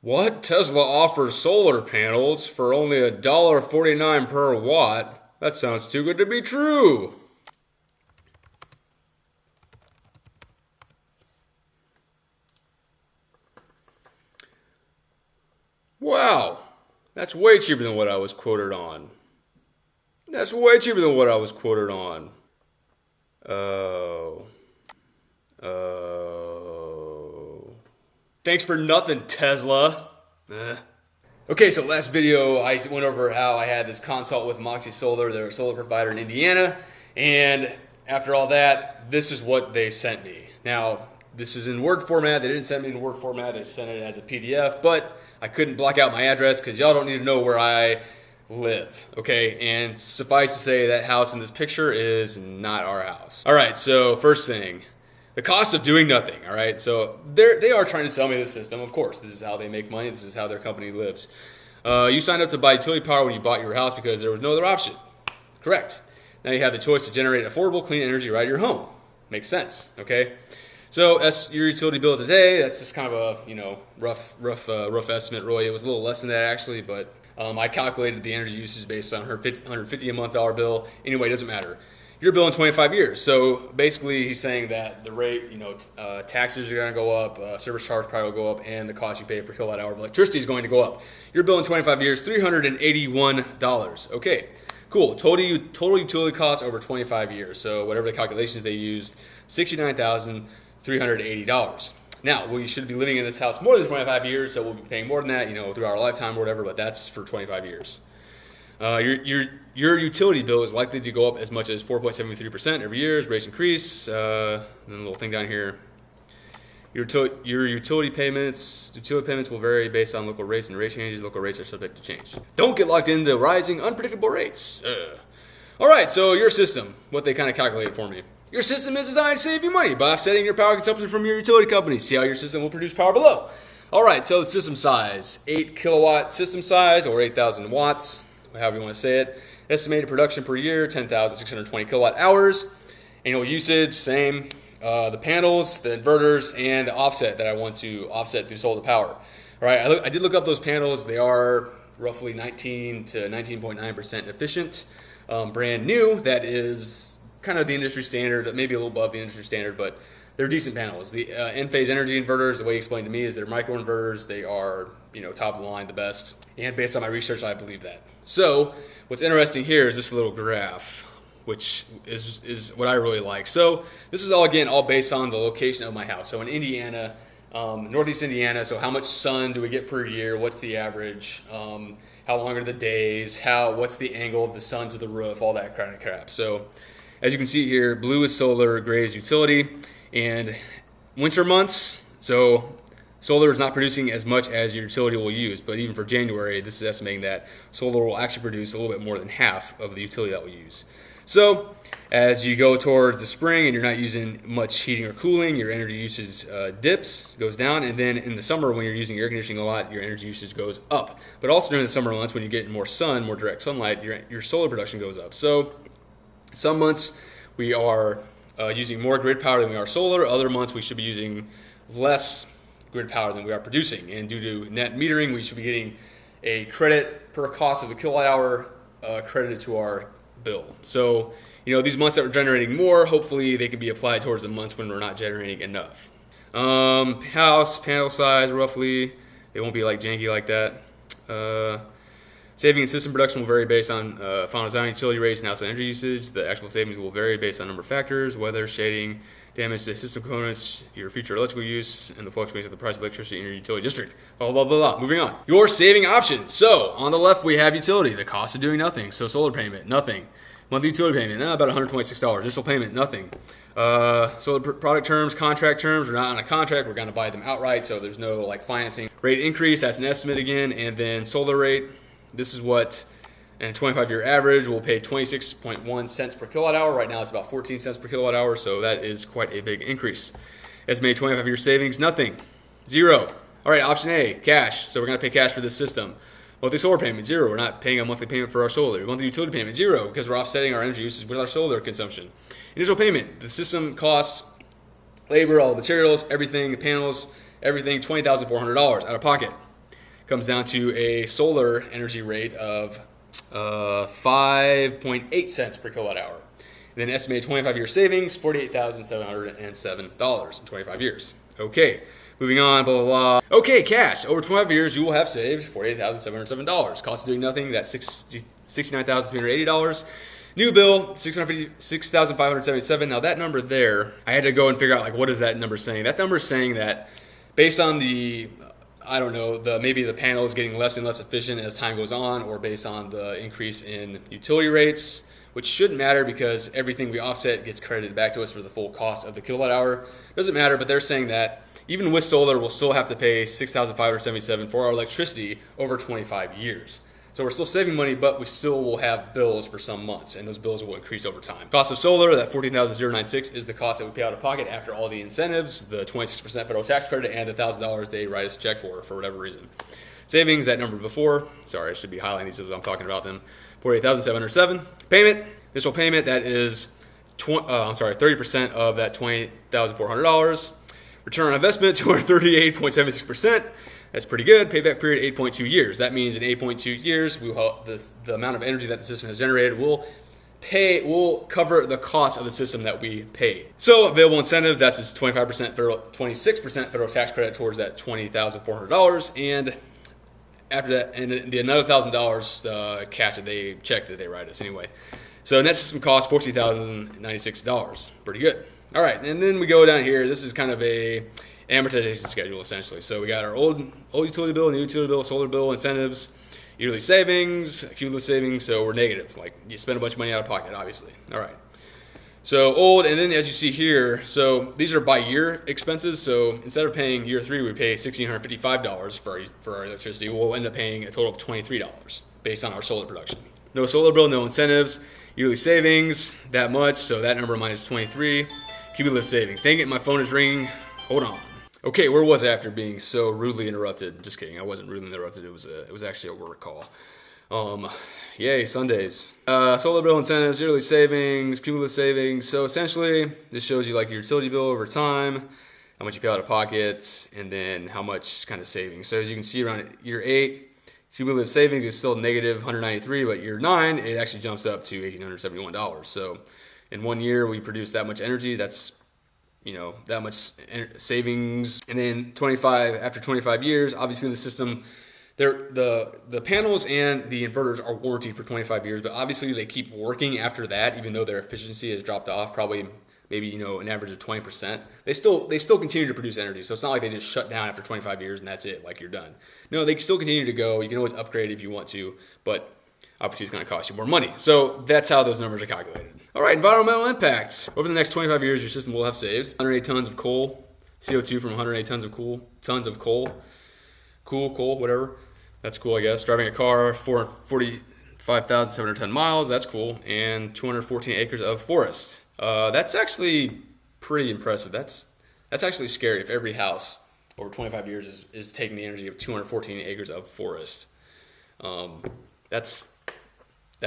What? Tesla offers solar panels for only $1.49 per watt? That sounds too good to be true. Wow, that's way cheaper than what I was quoted on. That's way cheaper than what I was quoted on. Oh. Oh. Thanks for nothing, Tesla. Okay, so last video I went over how I had this consult with MOXIE Solar. They're a solar provider in Indiana. And after all that, this is what they sent me. Now, this is in Word format. They didn't send me in Word format. They sent it as a PDF. But I couldn't block out my address because y'all don't need to know where I live. Okay, and suffice to say that house in this picture is not our house. All right, so first thing. The cost of doing nothing, all right? So they are trying to sell me the system, of course. This is how they make money. This is how their company lives. You signed up to buy utility power when you bought your house because there was no other option. Correct. Now you have the choice to generate affordable, clean energy right at your home. Makes sense, okay? So that's your utility bill today. That's just kind of a rough estimate, really. It was a little less than that, actually, but I calculated the energy usage based on her $150 a month bill. Anyway, it doesn't matter. Your bill in 25 years. So basically, he's saying that the rate, taxes are going to go up, service charge probably will go up, and the cost you pay per kilowatt hour of electricity is going to go up. Your bill in 25 years, $381. Okay, cool. Total utility costs over 25 years. So whatever the calculations they used, $69,380. Now, we should be living in this house more than 25 years, so we'll be paying more than that, through our lifetime or whatever. But that's for 25 years. Your utility bill is likely to go up as much as 4.73% every year as rates increase. Then a little thing down here. Your utility payments will vary based on local rates and rate changes. Local rates are subject to change. Don't get locked into rising, unpredictable rates. All right, so your system, what they kind of calculated for me. Your system is designed to save you money by offsetting your power consumption from your utility company. See how your system will produce power below. All right, so the system size, 8 kilowatt system size or 8,000 watts. However you want to say it. Estimated production per year, 10,620 kilowatt hours. Annual usage, same. The panels, the inverters, and the offset that I want to offset through solar power. All right, I did look up those panels. They are roughly 19 to 19.9% efficient. Brand new, that is kind of the industry standard, maybe a little above the industry standard, but they're decent panels. The Enphase energy inverters, the way he explained to me, is they're microinverters. They are, top of the line, the best. And based on my research, I believe that. So what's interesting here is this little graph, which is what I really like. So this is all based on the location of my house. So in Indiana, Northeast Indiana, so how much sun do we get per year? What's the average? How long are the days? What's the angle of the sun to the roof? All that kind of crap. So as you can see here, blue is solar, gray is utility. And winter months, so solar is not producing as much as your utility will use, but even for January, this is estimating that solar will actually produce a little bit more than half of the utility that we use. So as you go towards the spring and you're not using much heating or cooling, your energy usage goes down, and then in the summer when you're using air conditioning a lot, your energy usage goes up. But also during the summer months when you get more sun, more direct sunlight, your solar production goes up. So some months we are using more grid power than we are solar. Other months we should be using less grid power than we are producing. And due to net metering, we should be getting a credit per cost of a kilowatt hour credited to our bill. So, these months that we're generating more, hopefully they can be applied towards the months when we're not generating enough. House, panel size, roughly. They won't be janky like that. Saving in system production will vary based on final design, utility rates, and household energy usage. The actual savings will vary based on a number of factors: weather, shading, damage to system components, your future electrical use, and the fluctuations of the price of electricity in your utility district. Blah, blah, blah, blah. Moving on. Your saving options. So on the left, we have utility, the cost of doing nothing. So solar payment, nothing. Monthly utility payment, about $126. Initial payment, nothing. Solar product terms, contract terms, we're not on a contract. We're going to buy them outright, so there's no financing. Rate increase, that's an estimate again. And then solar rate. This is what, in a 25-year average, we'll pay 26.1 cents per kilowatt hour. Right now, it's about 14 cents per kilowatt hour, so that is quite a big increase. Estimated 25-year savings, nothing, zero. All right, option A, cash. So we're going to pay cash for this system. Monthly solar payment, zero. We're not paying a monthly payment for our solar. Monthly utility payment, zero, because we're offsetting our energy usage with our solar consumption. Initial payment, the system costs, labor, all the materials, everything, the panels, everything, $20,400 out of pocket. comes down to a solar energy rate of 5.8 cents per kilowatt hour. And then estimated 25-year savings, $48,707 in 25 years. Okay, moving on, blah, blah, blah. Okay, cash. Over 25 years, you will have saved $48,707. Cost of doing nothing, that's $69,380. New bill, $656,577. Now that number there, I had to go and figure out, like, what is that number saying? That number is saying that based on the, I don't know, maybe the panel is getting less and less efficient as time goes on, or based on the increase in utility rates, which shouldn't matter because everything we offset gets credited back to us for the full cost of the kilowatt hour. Doesn't matter, but they're saying that even with solar, we'll still have to pay $6,577 for our electricity over 25 years. So we're still saving money, but we still will have bills for some months, and those bills will increase over time. Cost of solar, that $14,096 is the cost that we pay out of pocket after all the incentives, the 26% federal tax credit, and the $1,000 they write us a check for whatever reason. Savings, that number before, sorry, I should be highlighting these as I'm talking about them, $48,707. Payment, initial payment, that is 30% of that $20,400. Return on investment, 238.76%. That's pretty good. Payback period, 8.2 years. That means in 8.2 years, the amount of energy that the system has generated will cover the cost of the system that we paid. So available incentives, that's this 26% federal tax credit towards that $20,400, and after that, and the another $1,000 cash check that they write us anyway. So net system cost $14,096. Pretty good. All right, and then we go down here. This is kind of a amortization schedule, essentially. So we got our old utility bill, new utility bill, solar bill, incentives, yearly savings, cumulative savings. So we're negative. Like, you spend a bunch of money out of pocket, obviously. All right. So old, and then as you see here, so these are by year expenses. So instead of paying year 3, we pay $1,655 for our electricity. We'll end up paying a total of $23 based on our solar production. No solar bill, no incentives, yearly savings, that much. So that number minus 23. Cumulative savings. Dang it, my phone is ringing. Hold on. Okay, where was I after being so rudely interrupted? Just kidding, I wasn't rudely interrupted. It was actually a work call. Yay, Sundays. Solar bill incentives, yearly savings, cumulative savings. So essentially, this shows you like your utility bill over time, how much you pay out of pocket, and then how much kind of savings. So as you can see, around year 8, cumulative savings is still negative $193, but year 9, it actually jumps up to $1,871. So in 1 year, we produce that much energy. That's that much savings. And then after 25 years, obviously the system, the panels and the inverters are warranted for 25 years, but obviously they keep working after that, even though their efficiency has dropped off, probably maybe an average of 20%. They still continue to produce energy, so it's not like they just shut down after 25 years and that's it, like you're done. No, they still continue to go. You can always upgrade if you want to, but obviously it's going to cost you more money. So that's how those numbers are calculated. All right, environmental impact. Over the next 25 years, your system will have saved 108 tons of coal, CO2 from 108 tons of coal, whatever. That's cool, I guess. Driving a car, 445,710 miles, that's cool, and 214 acres of forest. That's actually pretty impressive. That's actually scary if every house over 25 years is taking the energy of 214 acres of forest. That's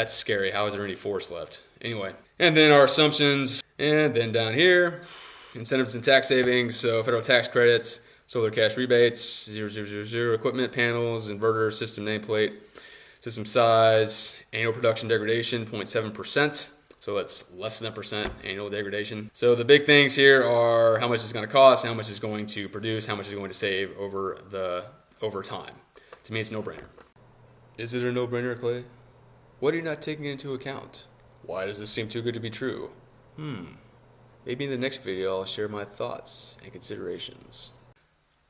scary. How is there any forest left? Anyway, and then our assumptions, and then down here, incentives and tax savings. So federal tax credits, solar cash rebates, 0, equipment, panels, inverter, system nameplate, system size, annual production degradation, 0.7%. So that's less than a percent annual degradation. So the big things here are how much it's going to cost, how much it's going to produce, how much it's going to save over time. To me, it's a no-brainer. Is it a no-brainer, Clay? What are you not taking into account? Why does this seem too good to be true? Maybe in the next video I'll share my thoughts and considerations.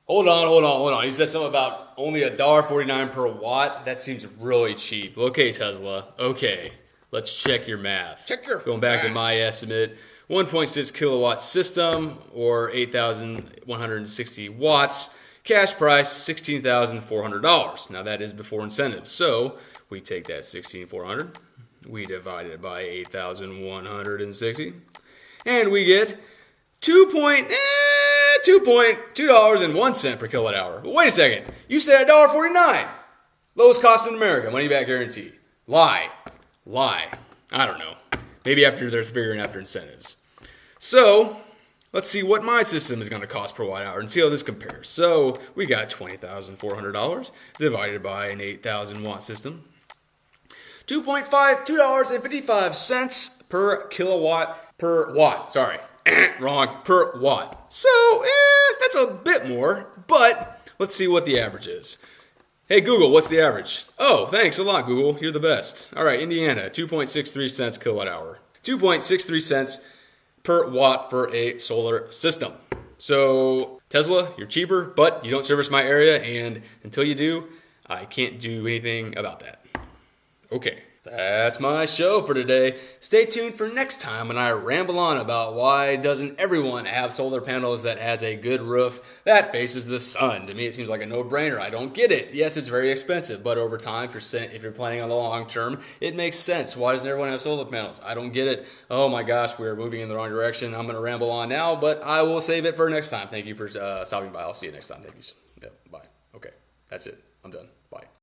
Hold on. You said something about only $1.49 per watt? That seems really cheap. Okay, Tesla. Okay, let's check your math. Going back to my estimate, 1.6 kilowatt system, or 8,160 watts. Cash price, $16,400. Now that is before incentives. So we take that $16,400, we divide it by 8,160, and we get $2.01 per kilowatt hour. But wait a second, you said $1.49. Lowest cost in America, money back guarantee. Lie. I don't know. Maybe after they're figuring after incentives. So Let's see what my system is going to cost per watt hour and see how this compares. So we got $20,400 divided by an 8,000 watt system. $2.55 per kilowatt per watt. Sorry, wrong, per watt. So that's a bit more, but let's see what the average is. Hey Google, what's the average? Oh, thanks a lot Google, you're the best. All right, Indiana, 2.63 cents kilowatt hour. 2.63 cents per watt for a solar system. So Tesla, you're cheaper, but you don't service my area, and until you do, I can't do anything about that. Okay, that's my show for today. Stay tuned for next time when I ramble on about why doesn't everyone have solar panels that has a good roof that faces the sun. To me, it seems like a no-brainer. I don't get it. Yes, it's very expensive, but over time, if you're planning on the long term, it makes sense. Why doesn't everyone have solar panels? I don't get it. Oh my gosh, we're moving in the wrong direction. I'm going to ramble on now, but I will save it for next time. Thank you for stopping by. I'll see you next time. Thank you. Yeah, bye. Okay, that's it. I'm done. Bye.